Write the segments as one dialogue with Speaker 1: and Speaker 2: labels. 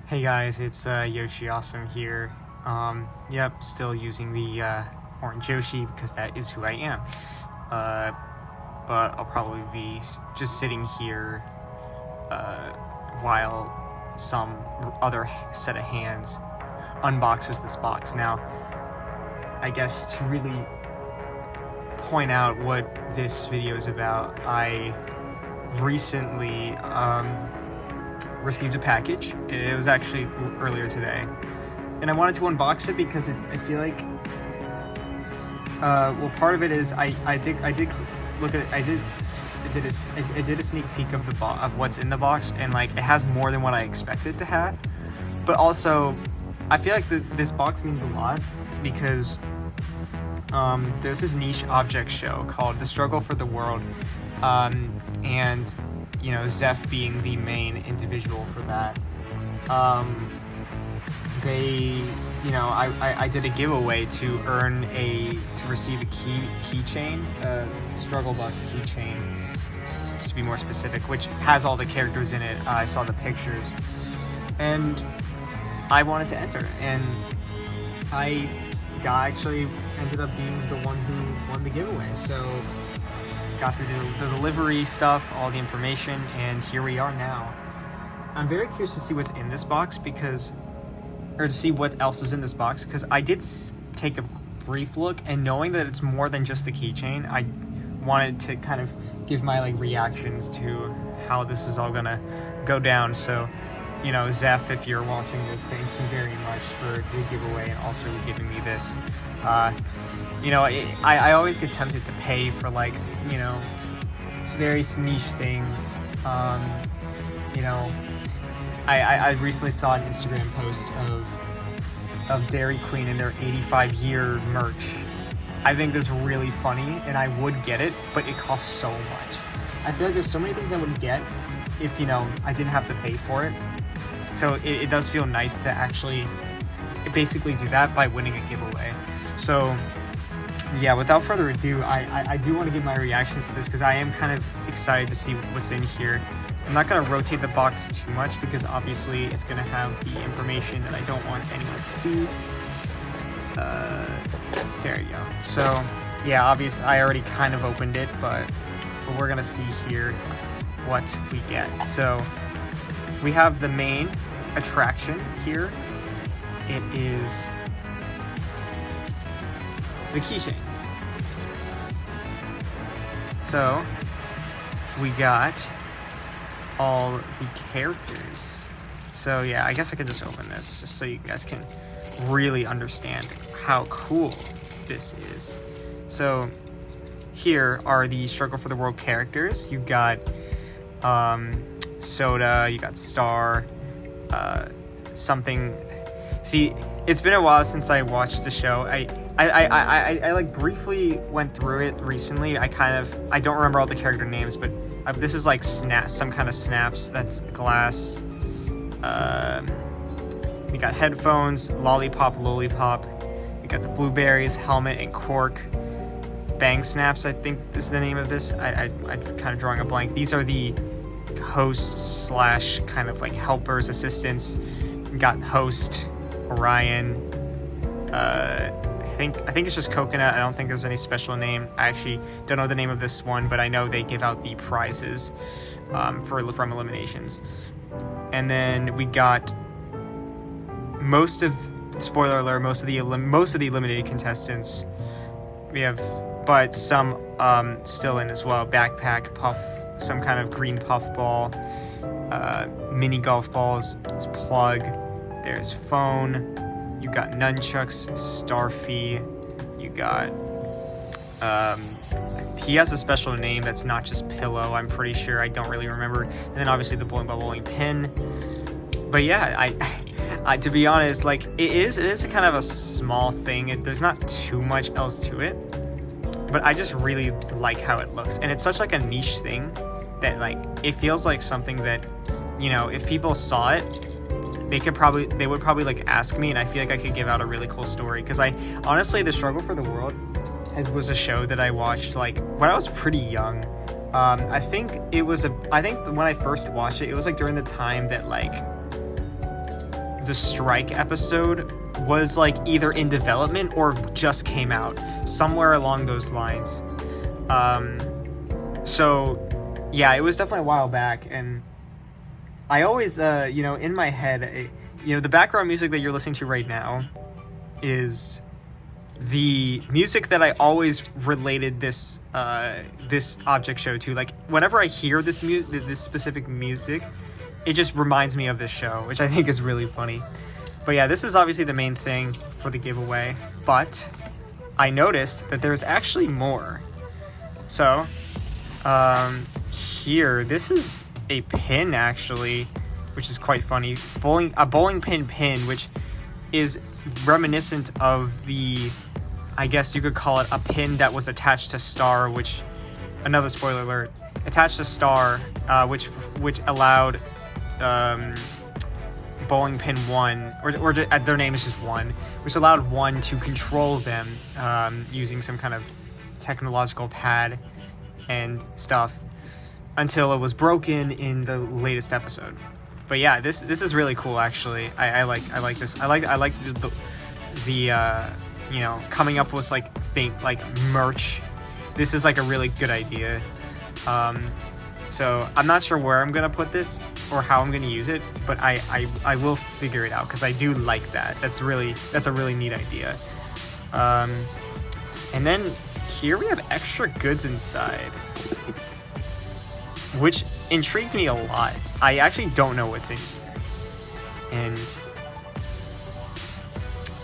Speaker 1: Hey guys, it's Yoshi Awesome here. Yep, still using the orange Yoshi because that is who I am. But I'll probably be just sitting here while some other set of hands unboxes this box. Now, I guess to really point out what this video is about, I recently received a package. It was actually earlier today, and I wanted to unbox it because I feel like well, part of it is I did look at it. I did a sneak peek of of what's in the box, and like it has more than what I expected to have. But also, I feel like this box means a lot because there's this niche object show called The Struggle for the World, and you know, Zeph being the main individual for that. I did a giveaway to receive a keychain, struggle bus keychain, to be more specific, which has all the characters in it. I saw the pictures, and I wanted to enter, and I actually ended up being the one who won the giveaway. So got through the delivery stuff, all the information, and here we are now. I'm very curious to see what's in this box to see what else is in this box, because I did take a brief look, and knowing that it's more than just the keychain, I wanted to kind of give my reactions to how this is all gonna go down. So, you know, Zeph, if you're watching this, thank you very much for the giveaway and also giving me this. You know, I always get tempted to pay for very niche things. You know, I recently saw an Instagram post of Dairy Queen and their 85-year merch. I think that's really funny, and I would get it, but it costs so much. I feel like there's so many things I would get if, you know, I didn't have to pay for it. So it does feel nice to actually basically do that by winning a giveaway. So yeah, without further ado, I do want to give my reactions to this because I am kind of excited to see what's in here. I'm not going to rotate the box too much because obviously it's going to have the information that I don't want anyone to see. There you go. So yeah, obviously I already kind of opened it, but we're going to see here what we get. So we have the main attraction here. It is the keychain. So we got all the characters. So yeah, I guess I could just open this just so you guys can really understand how cool this is. So here are the Struggle for the World characters. You got Soda, you got Star, something. See, it's been a while since I watched the show. I like briefly went through it recently. I don't remember all the character names, but this is like some kind of snaps. That's glass. We got headphones, lollipop, lollipop. We got the blueberries, helmet, and cork. Bang snaps, I think is the name of this. I'm kind of drawing a blank. These are the hosts / kind of like helpers, assistants. We got host, Orion. I think it's just Coconut. I don't think there's any special name. I actually don't know the name of this one, but I know they give out the prizes from eliminations. And then we got spoiler alert, most of the eliminated contestants. We have, but some still in as well. Backpack, puff, some kind of green puff ball, mini golf balls. It's plug. There's phone. You got nunchucks, Starfy. You got he has a special name that's not just pillow, I'm pretty sure. I don't really remember. And then obviously the bowling pin. But yeah, I to be honest, like it is a kind of a small thing. There's not too much else to it, but I just really like how it looks, and it's such like a niche thing that like it feels like something that, you know, if people saw it, they would probably like ask me, and I feel like I could give out a really cool story. Because honestly, The Struggle for the World was a show that I watched like when I was pretty young. I think when I first watched it, it was like during the time that like the strike episode was like either in development or just came out, somewhere along those lines. So yeah, it was definitely a while back, and I always, in my head, the background music that you're listening to right now is the music that I always related this object show to. Like, whenever I hear this specific music, it just reminds me of this show, which I think is really funny. But yeah, this is obviously the main thing for the giveaway, but I noticed that there's actually more. So, here, this is a pin actually, which is quite funny. A bowling pin, which is reminiscent of the, I guess you could call it a pin that was attached to Star, which, another spoiler alert, attached to Star, which allowed bowling pin 1, or their name is just 1, which allowed 1 to control them using some kind of technological pad and stuff, until it was broken in the latest episode. But yeah, this is really cool actually. I like this. I like the coming up with like merch. This is like a really good idea. So I'm not sure where I'm gonna put this or how I'm gonna use it, but I will figure it out, because I do like that. That's a really neat idea. And then here we have extra goods inside, which intrigued me a lot. I actually don't know what's in here. And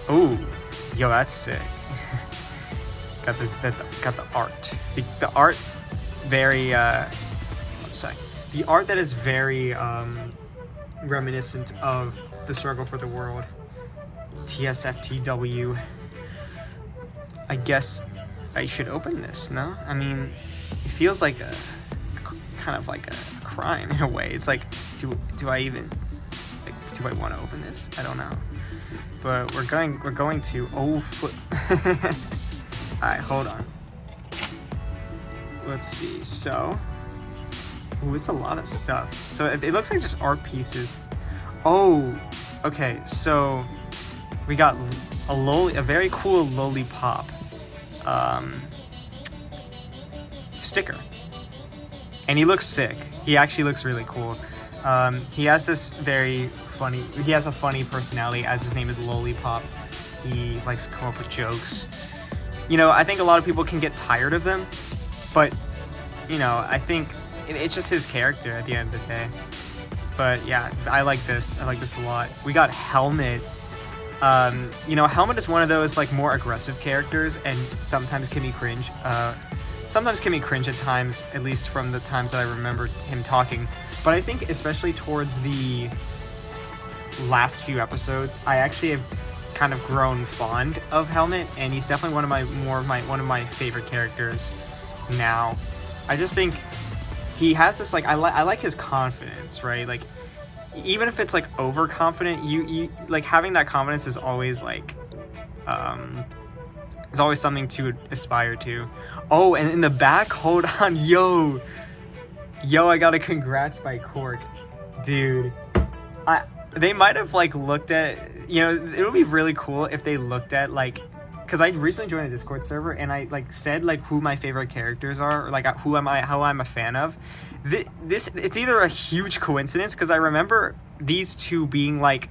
Speaker 1: oh, yo, that's sick. got the art. The art very one sec. The art that is very reminiscent of the struggle for the world. TSFTW. I guess I should open this, no? I mean, it feels like kind of like a crime in a way. It's like, do I even, like, do I want to open this? I don't know. But we're going to, alright, hold on. Let's see, so, it's a lot of stuff. So it looks like just art pieces. Oh, okay, so we got a very cool lollipop sticker. And he looks sick. He actually looks really cool. He has a funny personality, as his name is Lollipop. He likes to come up with jokes. I think a lot of people can get tired of them, but, I think it's just his character at the end of the day. But yeah, I like this. I like this a lot. We got Helmet. Helmet is one of those, like, more aggressive characters, and sometimes can be cringe. Sometimes can be cringe at times, at least from the times that I remember him talking. But I think especially towards the last few episodes, I actually have kind of grown fond of Helmet, and he's definitely one of my favorite characters now. I just think he has this, like, I like his confidence, right? Like, even if it's like overconfident, you like, having that confidence is always like is always something to aspire to. Oh, and in the back, hold on, yo, I got a congrats by Cork, dude. They might have, like, looked at, it would be really cool if they looked at, like, because I recently joined the Discord server, and I, like, said, like, who my favorite characters are, or, like, how I'm a fan of. It's either a huge coincidence, because I remember these two being, like,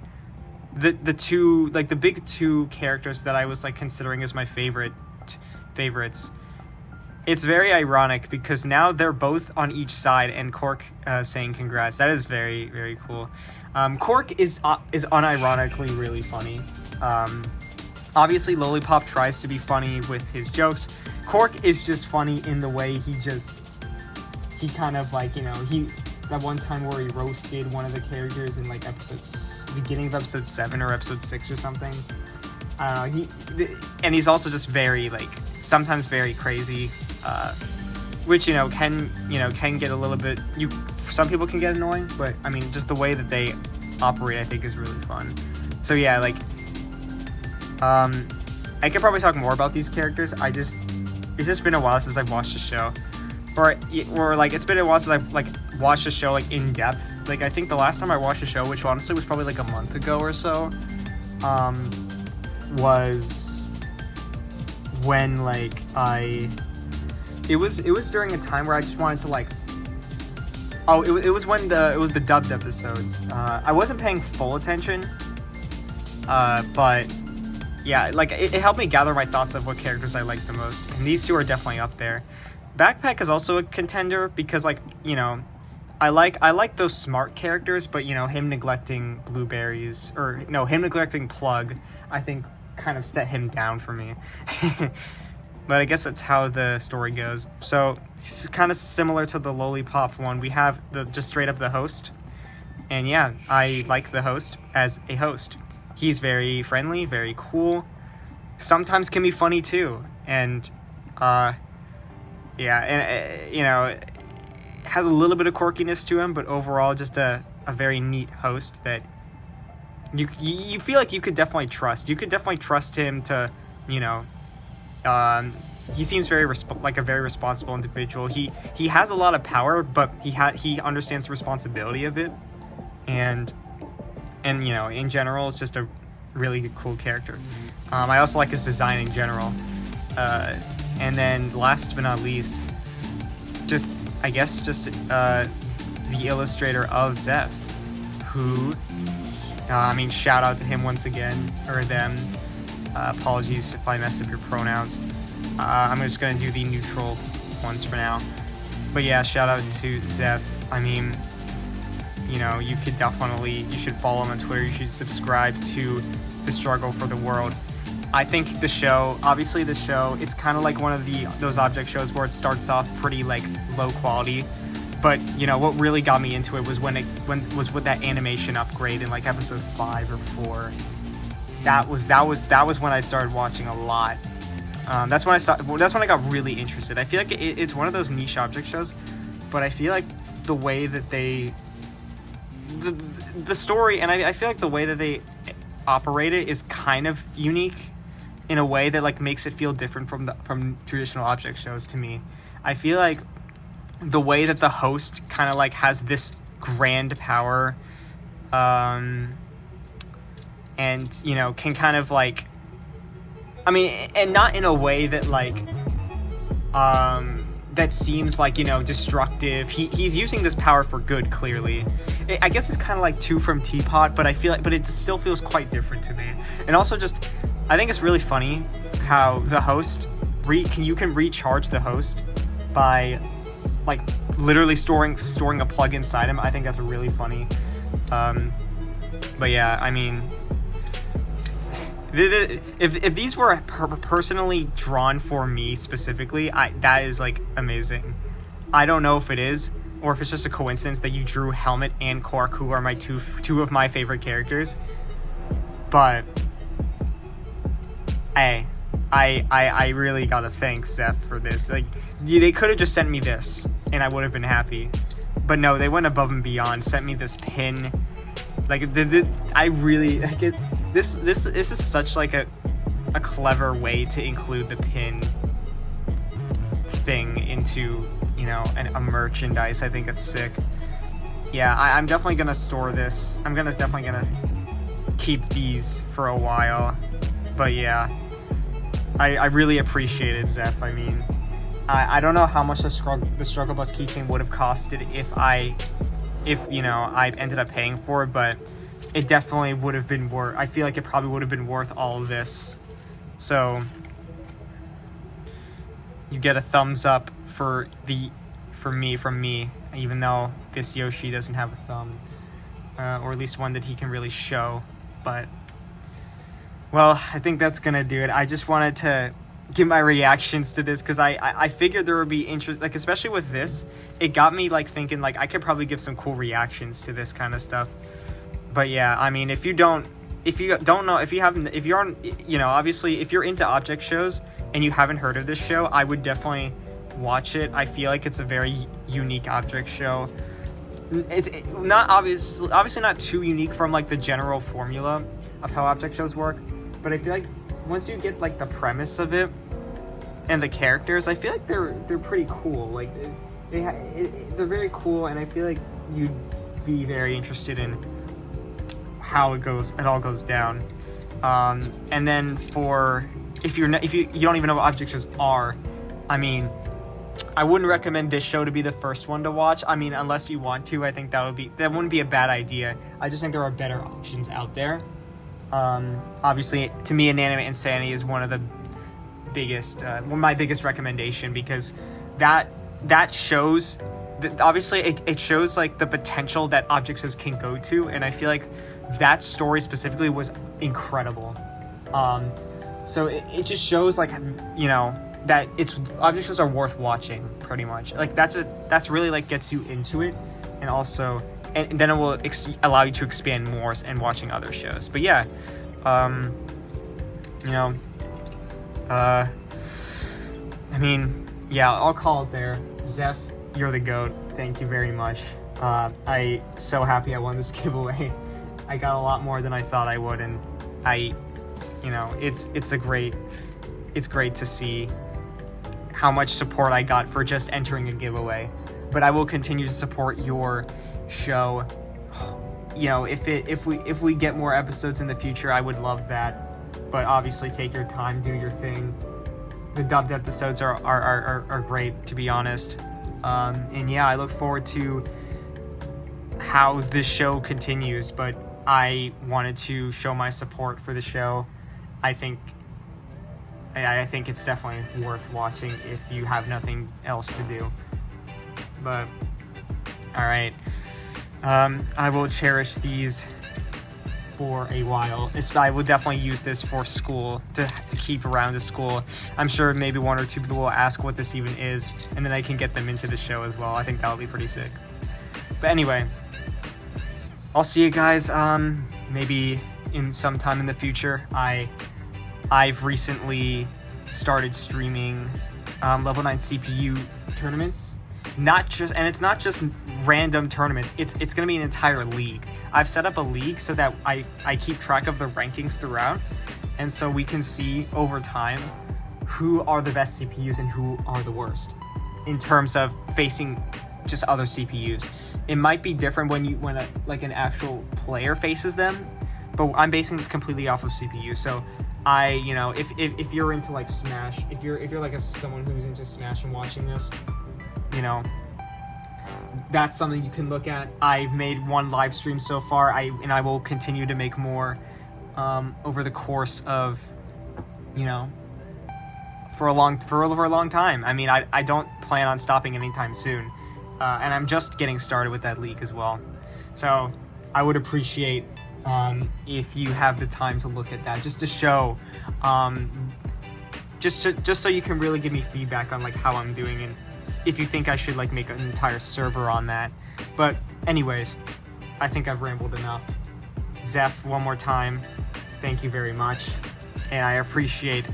Speaker 1: the two, like, the big two characters that I was, like, considering as my favorites. It's very ironic, because now they're both on each side, and Cork saying congrats. That is very, very cool. Cork is unironically really funny. Obviously, Lollipop tries to be funny with his jokes. Cork is just funny in the way he kind of, like, that one time where he roasted one of the characters in, like, beginning of episode 7 or episode 6 or something. I don't know. And he's also just very, like, sometimes very crazy, which, can get a little bit, some people can get annoying, but I mean, just the way that they operate, I think, is really fun. So yeah, like, I could probably talk more about these characters. It's just been a while since I've watched the show, or like, it's been a while since I've, like, watched the show, like, in depth. like I think the last time I watched the show, which honestly was probably like a month ago or so, was when like it was during a time where I just wanted to like, it was when it was the dubbed episodes. I wasn't paying full attention, but yeah, like it helped me gather my thoughts of what characters I like the most, and these two are definitely up there. Backpack is also a contender because, like, you know, I like those smart characters, but you know, him neglecting blueberries, or no, him neglecting Plug, I think kind of set him down for me. But I guess that's how the story goes. So it's kind of similar to the Lollipop one. We have just straight up the host, and yeah, I like the host as a host. He's very friendly, very cool. Sometimes can be funny too, and yeah, and you know, has a little bit of quirkiness to him, but overall just a very neat host that you feel like you could definitely trust. You could definitely trust him to, you know, he seems very like a very responsible individual. He has a lot of power, but he understands the responsibility of it, and you know, in general, it's just a really cool character. I also like his design in general. And then last but not least, I guess the illustrator of Zeph, who, I mean, shout out to him once again, or them. Apologies if I mess up your pronouns. I'm just gonna do the neutral ones for now. But yeah, shout out to Zeph. I mean, you know, you should follow him on Twitter. You should subscribe to The Struggle for the World. I think the show, it's kind of like one of those object shows where it starts off pretty like low quality, but you know what really got me into it was when with that animation upgrade in like episode 5 or 4. That was when I started watching a lot. That's when I got really interested. I feel like it's one of those niche object shows, but I feel like the way that the story, and I feel like the way that they operate it is kind of unique in a way that like makes it feel different from traditional object shows to me. I feel like the way that the host kind of like has this grand power, and you know, can kind of like, I mean, and not in a way that like that seems like, you know, destructive. He's using this power for good, clearly. I guess it's kind of like Two from Teapot, but I feel like, but it still feels quite different to me. And also just, I think it's really funny how the host, you can recharge the host by like literally storing a plug inside him. I think that's really funny. But yeah, I mean, if these were personally drawn for me specifically, that is like amazing. I don't know if it is, or if it's just a coincidence that you drew Helmet and Quark, who are my two of my favorite characters. But I really gotta thank Zeph for this. Like, they could have just sent me this and I would have been happy, but no, they went above and beyond. Sent me this pin. Like, I really like it. This is such like a clever way to include the pin thing into, you know, a merchandise. I think it's sick. Yeah, I'm definitely gonna store this. I'm definitely gonna keep these for a while. But yeah, I really appreciated Zeph. I mean, I don't know how much the Struggle Bus keychain would have costed if you know, I ended up paying for it, but it definitely would have been worth. I feel like it probably would have been worth all of this. So you get a thumbs up from me, even though this Yoshi doesn't have a thumb, or at least one that he can really show. But well, I think that's gonna do it. I just wanted to give my reactions to this because I figured there would be interest, like especially with this, it got me like thinking like I could probably give some cool reactions to this kind of stuff. But yeah, I mean, if you're on, you know, obviously if you're into object shows and you haven't heard of this show, I would definitely watch it. I feel like it's a very unique object show. It's not obviously not too unique from like the general formula of how object shows work, but I feel like once you get like the premise of it and the characters, I feel like they're pretty cool. Like they're very cool, and I feel like you'd be very interested in how it all goes down. And then for if you don't even know what object shows are, I mean, I wouldn't recommend this show to be the first one to watch. I mean, unless you want to, I think that wouldn't be a bad idea. I just think there are better options out there. Obviously, to me, Inanimate Insanity is one of the biggest, my biggest recommendation, because that shows, obviously it shows like the potential that object shows can go to, and I feel like that story specifically was incredible. So it just shows, like, you know, that object shows are worth watching, pretty much. Like that's really like gets you into it, and also and then it will allow you to expand more and watching other shows. But yeah, you know, I mean, yeah, I'll call it there. Zeph, you're the GOAT. Thank you very much. I so happy I won this giveaway. I got a lot more than I thought I would, and you know, it's great to see how much support I got for just entering a giveaway. But I will continue to support your show. You know, if we get more episodes in the future, I would love that. But obviously, take your time, do your thing. The dubbed episodes are great, to be honest. And yeah, I look forward to how this show continues. But I wanted to show my support for the show. I think it's definitely worth watching if you have nothing else to do. But all right, I will cherish these for a while. I will definitely use this for school, to keep around the school. I'm sure maybe one or two people will ask what this even is, and then I can get them into the show as well. I think that'll be pretty sick. But anyway, I'll see you guys maybe in some time in the future. I've recently started streaming level 9 CPU tournaments. It's not just random tournaments. It's gonna be an entire league. I've set up a league so that I keep track of the rankings throughout, and so we can see over time who are the best CPUs and who are the worst in terms of facing just other CPUs. It might be different when an actual player faces them, but I'm basing this completely off of CPU. So you know, if you're into like Smash, if you're like someone who's into Smash and watching this, you know, that's something you can look at. I've made one live stream so far, and I will continue to make more over the course of, you know, for a long time. I mean, I don't plan on stopping anytime soon, and I'm just getting started with that league as well. So I would appreciate if you have the time to look at that, just to show, just so you can really give me feedback on like how I'm doing, and if you think I should like make an entire server on that. But anyways, I think I've rambled enough. Zeph, one more time, thank you very much, and I appreciate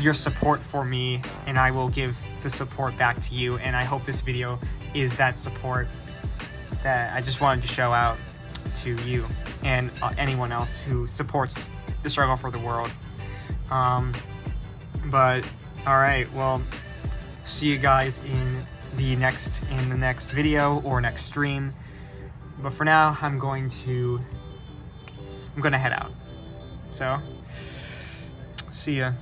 Speaker 1: your support for me, and I will give the support back to you, and I hope this video is that support that I just wanted to show out to you and anyone else who supports the struggle for the world. But all right, well, see you guys in the next video or next stream. But for now, I'm gonna head out. So see ya.